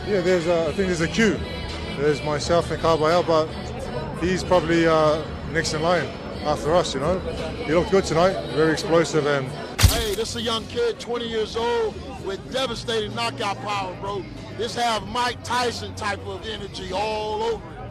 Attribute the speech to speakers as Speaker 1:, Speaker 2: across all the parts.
Speaker 1: Yeah, I think there's a queue. There's myself and Carbayel, but he's probably next in line after us, you know. He looked good tonight, very explosive. And
Speaker 2: hey, this is a young kid, 20 years old, with devastating knockout power, bro. This have Mike Tyson type of energy all over it.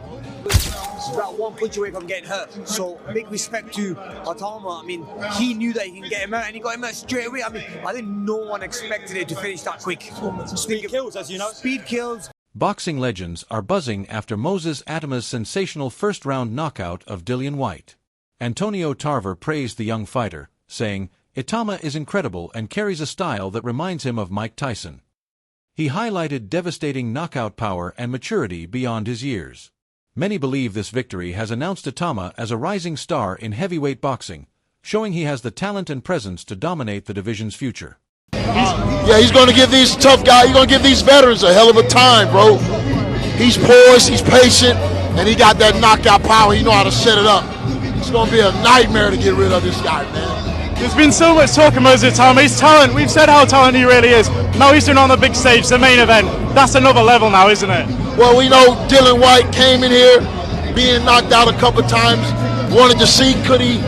Speaker 3: It's about one punch away from getting hurt. So big respect to Itauma. I mean, he knew that he can get him out, and he got him out straight away. I mean, I think no one expected it to finish that quick.
Speaker 4: Speed kills, as you know.
Speaker 3: Speed kills.
Speaker 5: Boxing legends are buzzing after Moses Itauma's sensational first-round knockout of Dillian Whyte. Antonio Tarver praised the young fighter, saying, "Itauma is incredible and carries a style that reminds him of Mike Tyson." He highlighted devastating knockout power and maturity beyond his years. Many believe this victory has announced Itauma as a rising star in heavyweight boxing, showing he has the talent and presence to dominate the division's future.
Speaker 2: Yeah, he's going to give these tough guys, he's going to give these veterans a hell of a time, bro. He's poised, he's patient, and he got that knockout power. He know how to set it up. It's going to be a nightmare to get rid of this guy, man.
Speaker 4: There's been so much talk of Moses Itauma. His talent, we've said how talented he really is. Now he's doing on the big stage, the main event. That's another level now, isn't it?
Speaker 2: Well, we know Dillian Whyte came in here being knocked out a couple times, wanted to see could he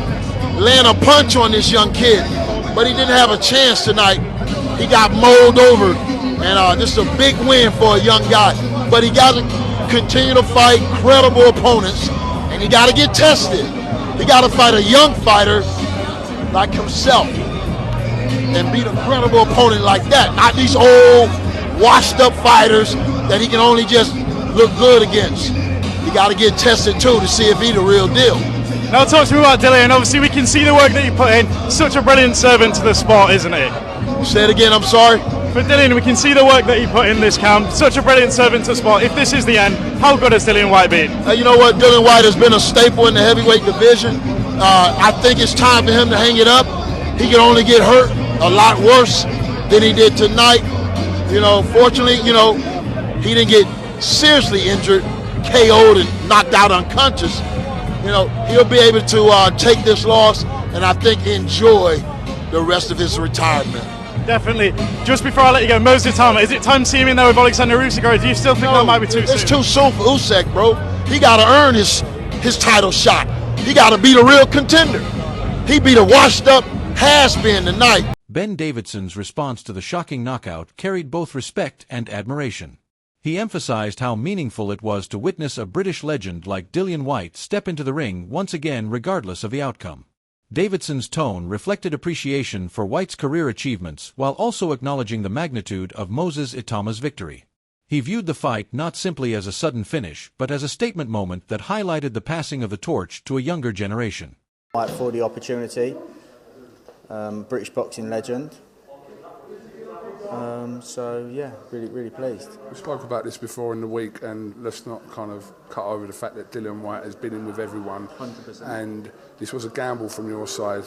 Speaker 2: land a punch on this young kid, but he didn't have a chance tonight. He got mowed over, and this is a big win for a young guy. But he got to continue to fight credible opponents, and he got to get tested. He got to fight a young fighter like himself and beat a credible opponent like that, not these old, washed-up fighters that he can only just look good against. You got to get tested too to see if he's the real deal.
Speaker 4: Now talk to me about Dillian. Obviously we can see the work that you put in. Such a brilliant servant to the sport, isn't he?
Speaker 2: Say it again, I'm sorry.
Speaker 4: For Dillian, we can see the work that you put in this camp. Such a brilliant servant to the sport. If this is the end, how good has Dillian Whyte been?
Speaker 2: You know what, Dillian Whyte has been a staple in the heavyweight division. I think it's time for him to hang it up. He can only get hurt a lot worse than he did tonight. You know, fortunately, you know, he didn't get seriously injured, KO'd and knocked out unconscious. You know, he'll be able to take this loss and I think enjoy the rest of his retirement.
Speaker 4: Definitely. Just before I let you go, Moses Itauma, is it time to see him in there with Alexander Usyk, or do you still think that might be too soon?
Speaker 2: It's too soon for Usyk, bro. He got to earn his title shot. He got to be the real contender. He beat a washed-up has-been tonight.
Speaker 5: Ben Davidson's response to the shocking knockout carried both respect and admiration. He emphasized how meaningful it was to witness a British legend like Dillian Whyte step into the ring once again regardless of the outcome. Davidson's tone reflected appreciation for Whyte's career achievements while also acknowledging the magnitude of Moses Itauma's victory. He viewed the fight not simply as a sudden finish, but as a statement moment that highlighted the passing of the torch to a younger generation.
Speaker 6: Whyte for the opportunity, British boxing legend. So yeah, really pleased.
Speaker 7: We spoke about this before in the week, and let's not kind of cut over the fact that Dillian Whyte has been in with everyone.
Speaker 6: 100%.
Speaker 7: And this was a gamble from your side,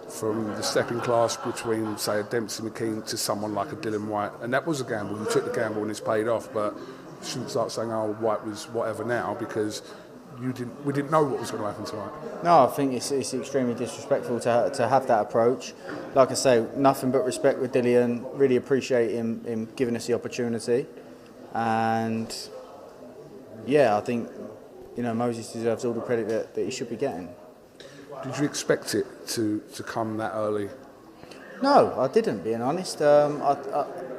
Speaker 7: from the stepping class between, say, a Dempsey McKean to someone like a Dillian Whyte, and that was a gamble. You took the gamble and it's paid off, but you shouldn't start saying, "Oh, Whyte was whatever" now, because we didn't know what was going to happen tonight.
Speaker 6: No, I think it's extremely disrespectful to have that approach. Like I say, nothing but respect with Dillian. Really appreciate him giving us the opportunity, and yeah, I think Moses deserves all the credit that he should be getting.
Speaker 7: Did you expect it to come that early?
Speaker 6: No, I didn't. Being honest, I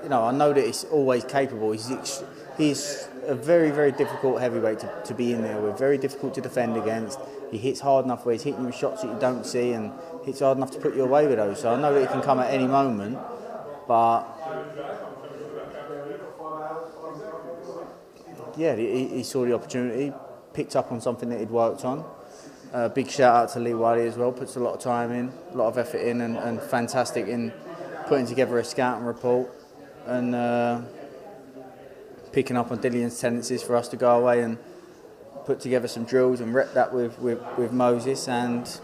Speaker 6: know that he's always capable. He's a very difficult heavyweight to be in there with. Very difficult to defend against. He hits hard enough where he's hitting you with shots that you don't see, and hits hard enough to put you away with those. So I know that he can come at any moment, but yeah, he saw the opportunity, picked up on something that he'd worked on. Big shout out to Lee Wiley as well. Puts a lot of time in, a lot of effort in, and fantastic in putting together a scouting report and picking up on Dillian's tendencies for us to go away and put together some drills and rep that with Moses, and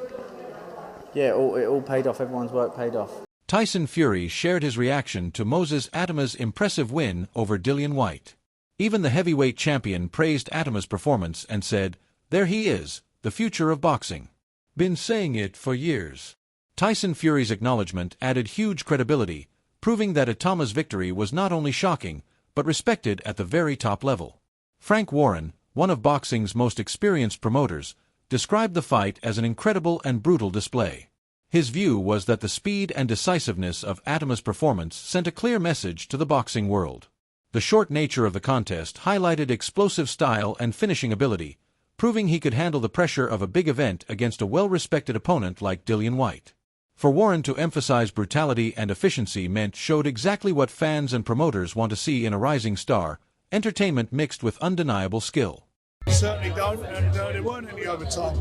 Speaker 6: yeah, it all paid off. Everyone's work paid off.
Speaker 5: Tyson Fury shared his reaction to Moses Itauma's impressive win over Dillian Whyte. Even the heavyweight champion praised Itauma's performance and said, "There he is, the future of boxing. Been saying it for years." Tyson Fury's acknowledgement added huge credibility, proving that Itauma's victory was not only shocking, but respected at the very top level. Frank Warren, one of boxing's most experienced promoters, described the fight as an incredible and brutal display. His view was that the speed and decisiveness of Itauma's performance sent a clear message to the boxing world. The short nature of the contest highlighted explosive style and finishing ability, proving he could handle the pressure of a big event against a well-respected opponent like Dillian Whyte. For Warren to emphasize brutality and efficiency showed exactly what fans and promoters want to see in a rising star, entertainment mixed with undeniable skill.
Speaker 8: Certainly don't, and there weren't any overtime.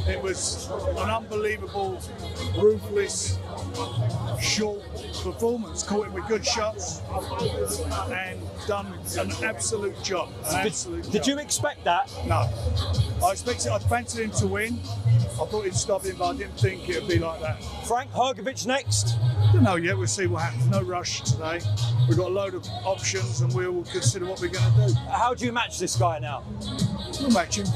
Speaker 8: It was an unbelievable, ruthless, short performance, caught him with good shots and done an absolute job.
Speaker 9: Did you expect that?
Speaker 8: No. I fancied him to win. I thought he'd stop him, but I didn't think it would be like that.
Speaker 9: Frank Hergovich next?
Speaker 8: Don't know yet, we'll see what happens. No rush today. We've got a load of options and we'll consider what we're going to do.
Speaker 9: How do you match this guy now?
Speaker 8: We'll match him.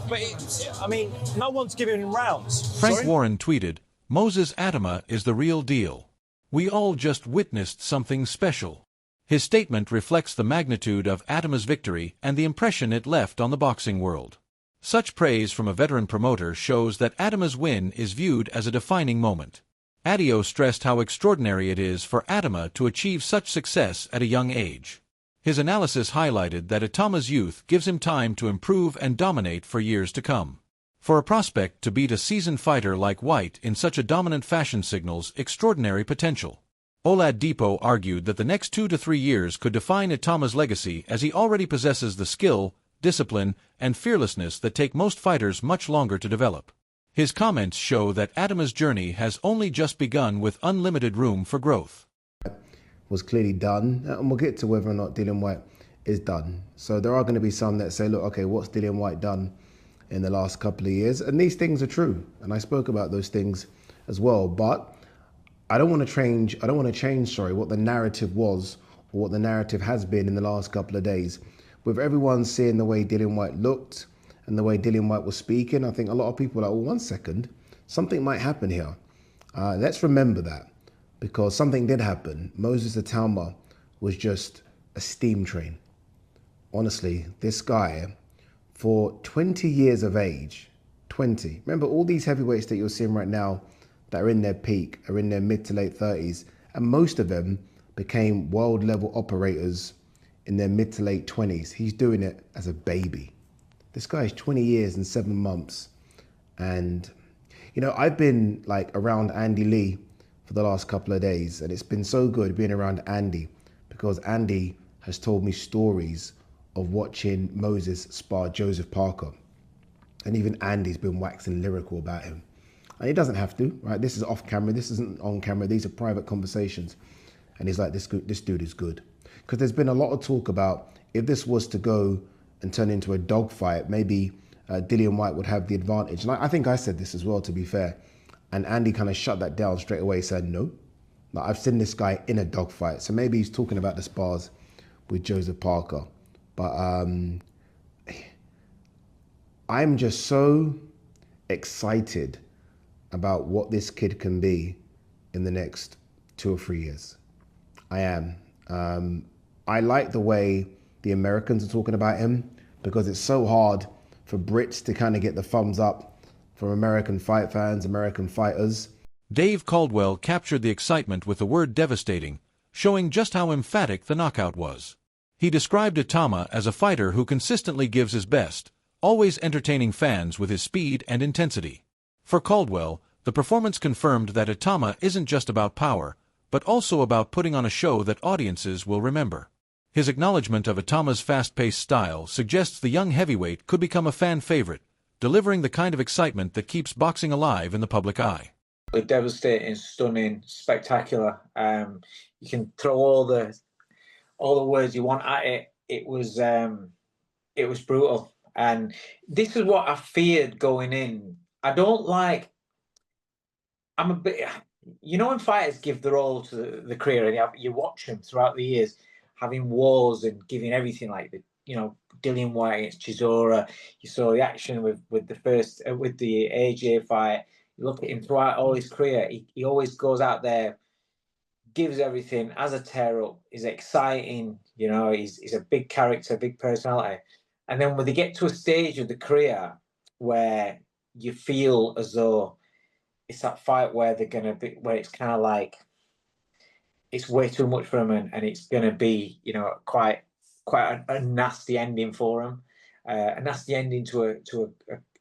Speaker 9: But, I mean, no one's giving him rounds.
Speaker 5: Frank Warren tweeted, "Moses Itauma is the real deal. We all just witnessed something special." His statement reflects the magnitude of Itauma's victory and the impression it left on the boxing world. Such praise from a veteran promoter shows that Itauma's win is viewed as a defining moment. Adio stressed how extraordinary it is for Itauma to achieve such success at a young age. His analysis highlighted that Itauma's youth gives him time to improve and dominate for years to come. For a prospect to beat a seasoned fighter like Whyte in such a dominant fashion signals extraordinary potential. Oladipo argued that the next 2 to 3 years could define Itauma's legacy, as he already possesses the skill, discipline, and fearlessness that take most fighters much longer to develop. His comments show that Itauma's journey has only just begun, with unlimited room for growth.
Speaker 10: Was clearly done, and we'll get to whether or not Dillian Whyte is done. So there are going to be some that say, look, okay, what's Dillian Whyte done in the last couple of years? And these things are true, and I spoke about those things as well. But I don't want to change what the narrative was, or what the narrative has been in the last couple of days. With everyone seeing the way Dillian Whyte looked and the way Dillian Whyte was speaking, I think a lot of people are like, well, 1 second, something might happen here. Let's remember that, because something did happen. Moses Itauma was just a steam train. Honestly, this guy, for 20 years of age, 20. Remember, all these heavyweights that you're seeing right now that are in their peak, are in their mid to late 30s, and most of them became world level operators in their mid to late 20s. He's doing it as a baby. This guy is 20 years and 7 months. And, you know, I've been like around Andy Lee for the last couple of days, and it's been so good being around Andy, because Andy has told me stories of watching Moses spar Joseph Parker. And even Andy's been waxing lyrical about him. And he doesn't have to, right? This is off camera, this isn't on camera, these are private conversations. And he's like, this dude is good. Because there's been a lot of talk about, if this was to go and turn into a dogfight, maybe Dillian Whyte would have the advantage. And I think I said this as well, to be fair. And Andy kind of shut that down straight away, said no. Like, I've seen this guy in a dogfight. So maybe he's talking about the spars with Joseph Parker. But I'm just so excited about what this kid can be in the next 2 or 3 years. I am. I like the way the Americans are talking about him, because it's so hard for Brits to kind of get the thumbs up from American fight fans, American fighters.
Speaker 5: Dave Caldwell captured the excitement with the word devastating, showing just how emphatic the knockout was. He described Itauma as a fighter who consistently gives his best, always entertaining fans with his speed and intensity. For Caldwell, the performance confirmed that Itauma isn't just about power, but also about putting on a show that audiences will remember. His acknowledgement of Itauma's fast-paced style suggests the young heavyweight could become a fan favorite, delivering the kind of excitement that keeps boxing alive in the public eye.
Speaker 11: Devastating, stunning, spectacular. You can throw all the words you want at it. It was brutal, and this is what I feared going in. I'm a bit, you know, when fighters give their all to the career, and you watch them throughout the years, having wars and giving everything, like Dillian Whyte against Chisora. You saw the action with the AJ fight. You look at him throughout all his career. He always goes out there gives everything as a tear-up. He's exciting, you know, he's a big character, big personality. And then when they get to a stage of the career where you feel as though it's that fight where they're going to be, where it's kind of like, it's way too much for him, and it's going to be, you know, quite a nasty ending for him, a nasty ending to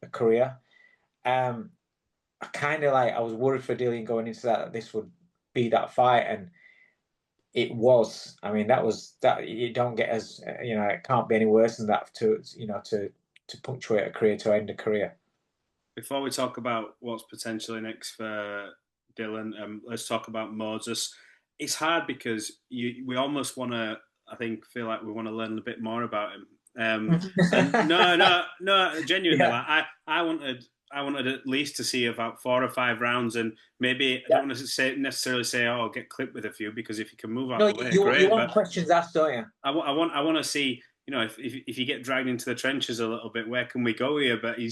Speaker 11: a career. I kind of like, I was worried for Dillian going into that this would be that fight, and it was. I mean, that you don't get as, you know, it can't be any worse than that to, you know, to punctuate a career, to end a career.
Speaker 12: Before we talk about what's potentially next for Dillian, let's talk about Moses. It's hard because we almost want to, I think, feel like we want to learn a bit more about him. And no, genuinely, yeah. I wanted at least to see about 4 or 5 rounds, and maybe I don't want to necessarily say, "Oh, I'll get clipped with a few," because if you can move out the way, great.
Speaker 11: You want questions asked, don't you?
Speaker 12: I want to see, you know, if you get dragged into the trenches a little bit, where can we go here? But you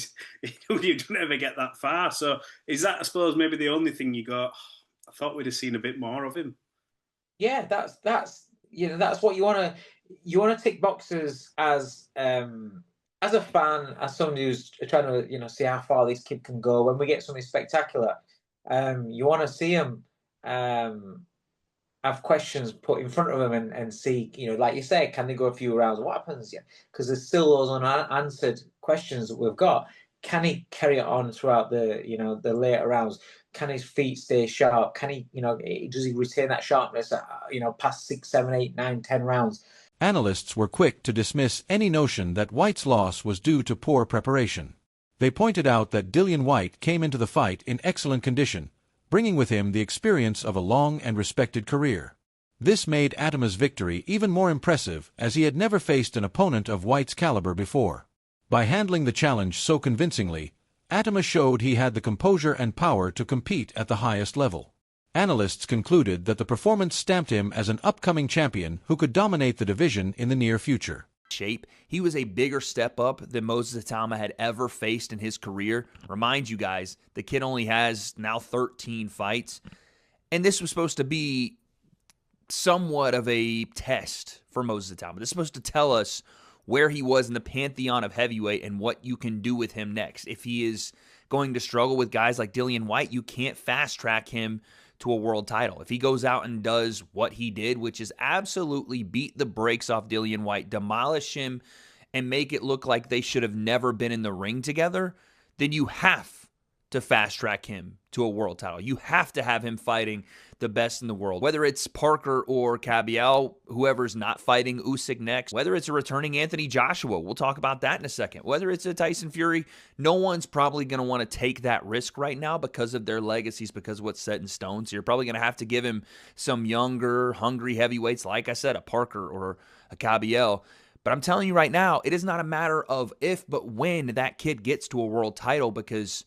Speaker 12: don't ever get that far. So is that, I suppose, maybe the only thing you go, oh, I thought we'd have seen a bit more of him.
Speaker 11: Yeah, that's you know, that's what you want to tick boxes as a fan, as somebody who's trying to, you know, see how far this kid can go. When we get something spectacular, you want to see him have questions put in front of them and see, you know, like you say, can they go a few rounds? What happens? Yeah, because there's still those unanswered questions that we've got. Can he carry it on throughout the, you know, the later rounds? Can his feet stay sharp? Can he, you know, does he retain that sharpness, you know, past 6, 7, 8, 9, 10 rounds?
Speaker 5: Analysts were quick to dismiss any notion that Whyte's loss was due to poor preparation. They pointed out that Dillian Whyte came into the fight in excellent condition, bringing with him the experience of a long and respected career. This made Itauma's victory even more impressive, as he had never faced an opponent of Whyte's caliber before. By handling the challenge so convincingly, Itauma showed he had the composure and power to compete at the highest level. Analysts concluded that the performance stamped him as an upcoming champion who could dominate the division in the near future.
Speaker 13: He was a bigger step up than Moses Itauma had ever faced in his career. Remind you guys, the kid only has now 13 fights. And this was supposed to be somewhat of a test for Moses Itauma. This is supposed to tell us where he was in the pantheon of heavyweight and what you can do with him next. If he is going to struggle with guys like Dillian Whyte, you can't fast-track him to a world title. If he goes out and does what he did, which is absolutely beat the brakes off Dillian Whyte, demolish him, and make it look like they should have never been in the ring together, then you have to fast-track him to a world title. You have to have him fighting the best in the world. Whether it's Parker or Cabiel, whoever's not fighting Usyk next, whether it's a returning Anthony Joshua, we'll talk about that in a second, whether it's a Tyson Fury, no one's probably going to want to take that risk right now because of their legacies, because of what's set in stone. So you're probably going to have to give him some younger, hungry heavyweights, like I said, a Parker or a Cabiel. But I'm telling you right now, it is not a matter of if, but when that kid gets to a world title, because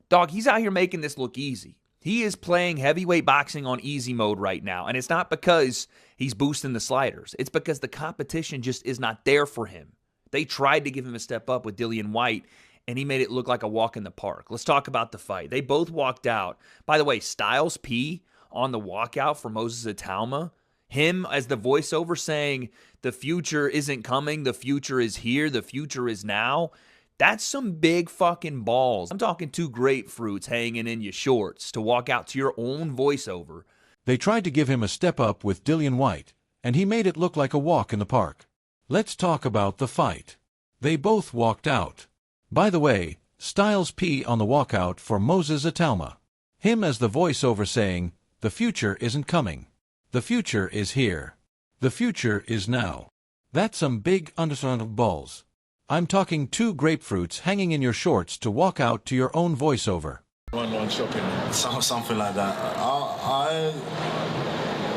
Speaker 13: dog, he's out here making this look easy. He is playing heavyweight boxing on easy mode right now. And it's not because he's boosting the sliders. It's because the competition just is not there for him. They tried to give him a step up with Dillian Whyte, and he made it look like a walk in the park. Let's talk about the fight. They both walked out. By the way, Styles P on the walkout for Moses Itauma, him as the voiceover saying, the future isn't coming, the future is here, the future is now. That's some big fucking balls. I'm talking 2 grapefruits hanging in your shorts to walk out to your own voiceover.
Speaker 5: They tried to give him a step up with Dillian Whyte, and he made it look like a walk in the park. Let's talk about the fight. They both walked out. By the way, Styles P on the walkout for Moses Itauma. Him as the voiceover saying, the future isn't coming. The future is here. The future is now. That's some big understandable balls. I'm talking 2 grapefruits hanging in your shorts to walk out to your own voiceover.
Speaker 14: Online shopping, something like that.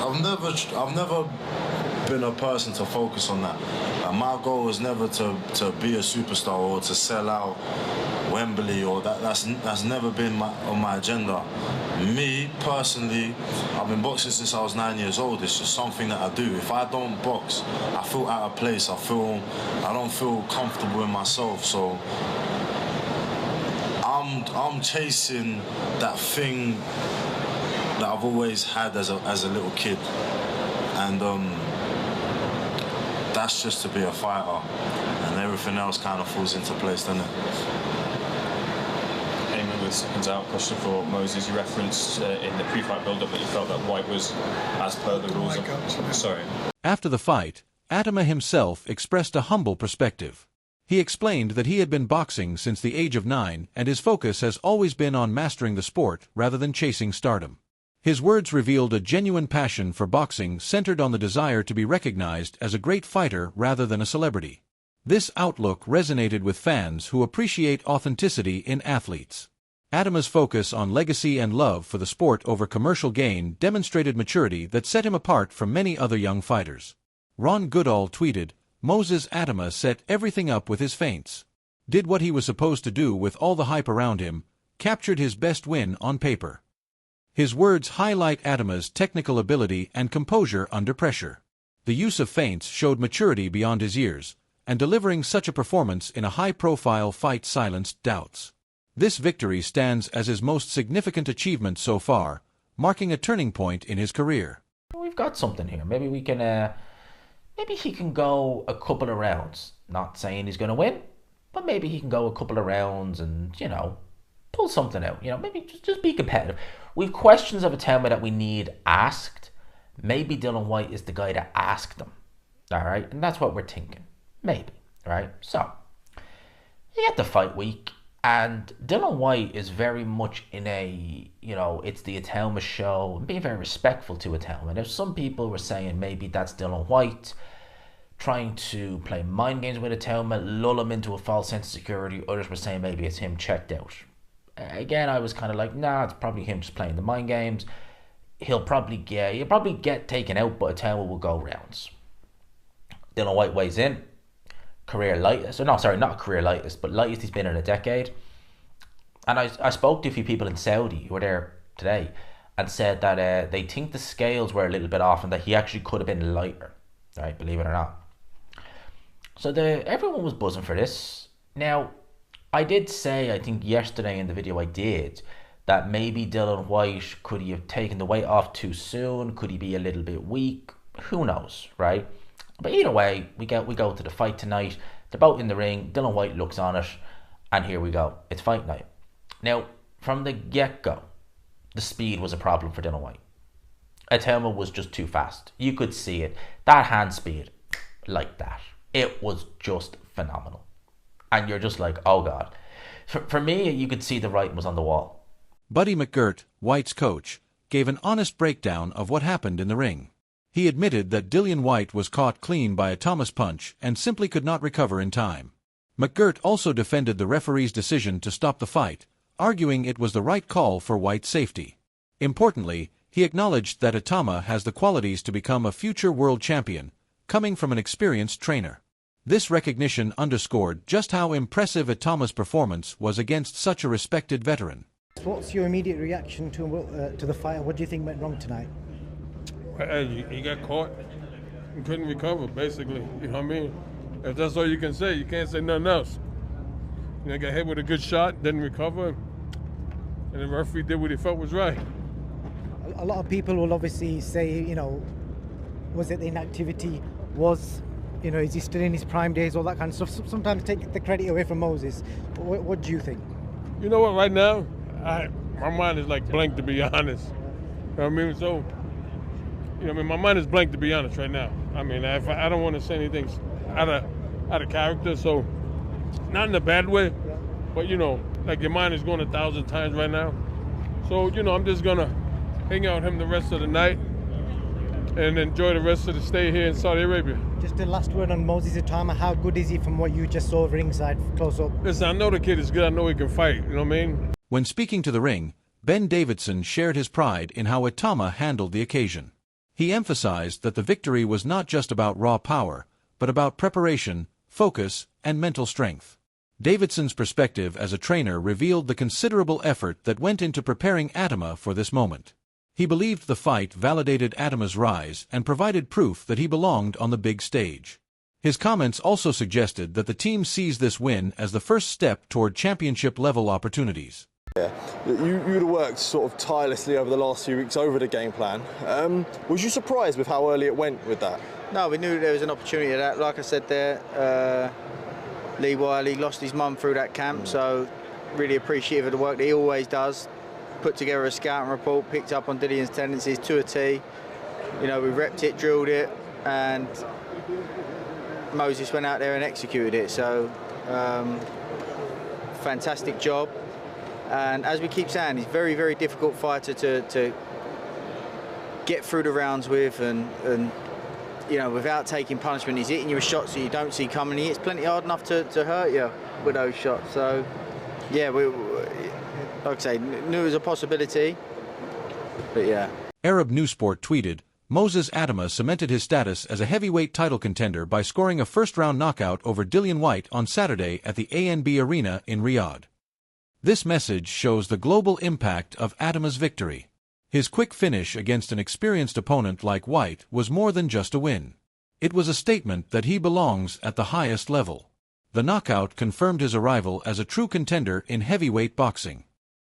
Speaker 14: I've never been a person to focus on that. My goal was never to be a superstar or to sell out Wembley, or that's never been on my agenda. Me personally, I've been boxing since I was 9 years old. It's just something that I do. If I don't box, I feel out of place. I don't feel comfortable in myself. So I'm chasing that thing I've always had as a little kid, and that's just to be a fighter, and everything else kind of falls into place, doesn't it?
Speaker 15: Eamon with seconds out. Question for Moses. You referenced in the pre-fight build-up that you felt that Whyte was as per the rules. Sorry.
Speaker 5: After the fight, Itauma himself expressed a humble perspective. He explained that he had been boxing since the age of 9 and his focus has always been on mastering the sport rather than chasing stardom. His words revealed a genuine passion for boxing centered on the desire to be recognized as a great fighter rather than a celebrity. This outlook resonated with fans who appreciate authenticity in athletes. Itauma's focus on legacy and love for the sport over commercial gain demonstrated maturity that set him apart from many other young fighters. Ron Goodall tweeted, "Moses Itauma set everything up with his feints. Did what he was supposed to do with all the hype around him, captured his best win on paper." His words highlight Itauma's technical ability and composure under pressure. The use of feints showed maturity beyond his years, and delivering such a performance in a high-profile fight silenced doubts. This victory stands as his most significant achievement so far, marking a turning point in his career.
Speaker 16: We've got something here. Maybe we can, maybe he can go a couple of rounds. Not saying he's going to win, but maybe he can go a couple of rounds and, pull something out. Maybe just be competitive. We've questions of Itauma that we need asked. Maybe Dillian Whyte is the guy to ask them. All right? And that's what we're thinking. Maybe. All right? So, you get the fight week. And Dillian Whyte is very much in a, it's the Itauma show, and being very respectful to Itauma. Now, some people were saying maybe that's Dillian Whyte trying to play mind games with Itauma, lull him into a false sense of security. Others were saying maybe it's him checked out. Again, I was kind of like, nah, it's probably him just playing the mind games. He'll probably get taken out, but Itauma will go rounds. Dillian Whyte weighs in. Career lightest, or no, sorry, not career lightest, but lightest he's been in a decade. And I spoke to a few people in Saudi who were there today and said that they think the scales were a little bit off and that he actually could have been lighter, right? Believe it or not. So everyone was buzzing for this. Now, I did say, I think yesterday in the video I did, that maybe Dillian Whyte, could he have taken the weight off too soon? Could he be a little bit weak? Who knows, right? But either way, we go to the fight tonight. They're both in the ring. Dillian Whyte looks on it. And here we go. It's fight night. Now, from the get-go, the speed was a problem for Dillian Whyte. Itauma was just too fast. You could see it. That hand speed, like that. It was just phenomenal. And you're just like, oh God. For me, you could see the writing was on the wall.
Speaker 5: Buddy McGirt, Whyte's coach, gave an honest breakdown of what happened in the ring. He admitted that Dillian Whyte was caught clean by Itauma's punch and simply could not recover in time. McGirt also defended the referee's decision to stop the fight, arguing it was the right call for Whyte's safety. Importantly, he acknowledged that Itauma has the qualities to become a future world champion, coming from an experienced trainer. This recognition underscored just how impressive Itauma's performance was against such a respected veteran.
Speaker 17: What's your immediate reaction to the fight? What do you think went wrong tonight?
Speaker 18: Well, he got caught and couldn't recover, basically. You know what I mean? If that's all you can say, you can't say nothing else. Got hit with a good shot, didn't recover, and the referee did what he felt was right.
Speaker 17: A lot of people will obviously say, was it the inactivity? Is he still in his prime days, all that kind of stuff? Sometimes take the credit away from Moses. What do you think?
Speaker 18: You know what, right now, my mind is like blank, to be honest. You know what I mean? So, my mind is blank, to be honest, right now. I mean, I don't want to say anything out of character, so not in a bad way, but, like your mind is going 1,000 times right now. So, I'm just going to hang out with him the rest of the night and enjoy the rest of the stay here in Saudi Arabia.
Speaker 17: Just a last word on Moses Itauma. How good is he from what you just saw ringside, close up?
Speaker 18: Listen, I know the kid is good. I know he can fight, you know what I mean?
Speaker 5: When speaking to the ring, Ben Davidson shared his pride in how Itauma handled the occasion. He emphasized that the victory was not just about raw power, but about preparation, focus, and mental strength. Davidson's perspective as a trainer revealed the considerable effort that went into preparing Itauma for this moment. He believed the fight validated Itauma's rise and provided proof that he belonged on the big stage. His comments also suggested that the team sees this win as the first step toward championship-level opportunities.
Speaker 19: Yeah, you would have worked sort of tirelessly over the last few weeks over the game plan. Was you surprised with how early it went with that?
Speaker 6: No, we knew there was an opportunity of that. Like I said there, Lee Wiley lost his mum through that camp, so really appreciative of the work that he always does. Put together a scouting report, picked up on Dillian's tendencies to a T. You know, we repped it, drilled it, and Moses went out there and executed it. So, fantastic job. And as we keep saying, he's a very, very difficult fighter to get through the rounds with, and you know, without taking punishment. He's hitting you with shots that you don't see coming. He hits plenty hard enough to hurt you with those shots. So, yeah, we like I say, knew it was a possibility, but yeah.
Speaker 5: Arab Newsport tweeted, Moses Itauma cemented his status as a heavyweight title contender by scoring a first-round knockout over Dillian Whyte on Saturday at the ANB Arena in Riyadh. This message shows the global impact of Itauma's victory. His quick finish against an experienced opponent like Whyte was more than just a win. It was a statement that he belongs at the highest level. The knockout confirmed his arrival as a true contender in heavyweight boxing.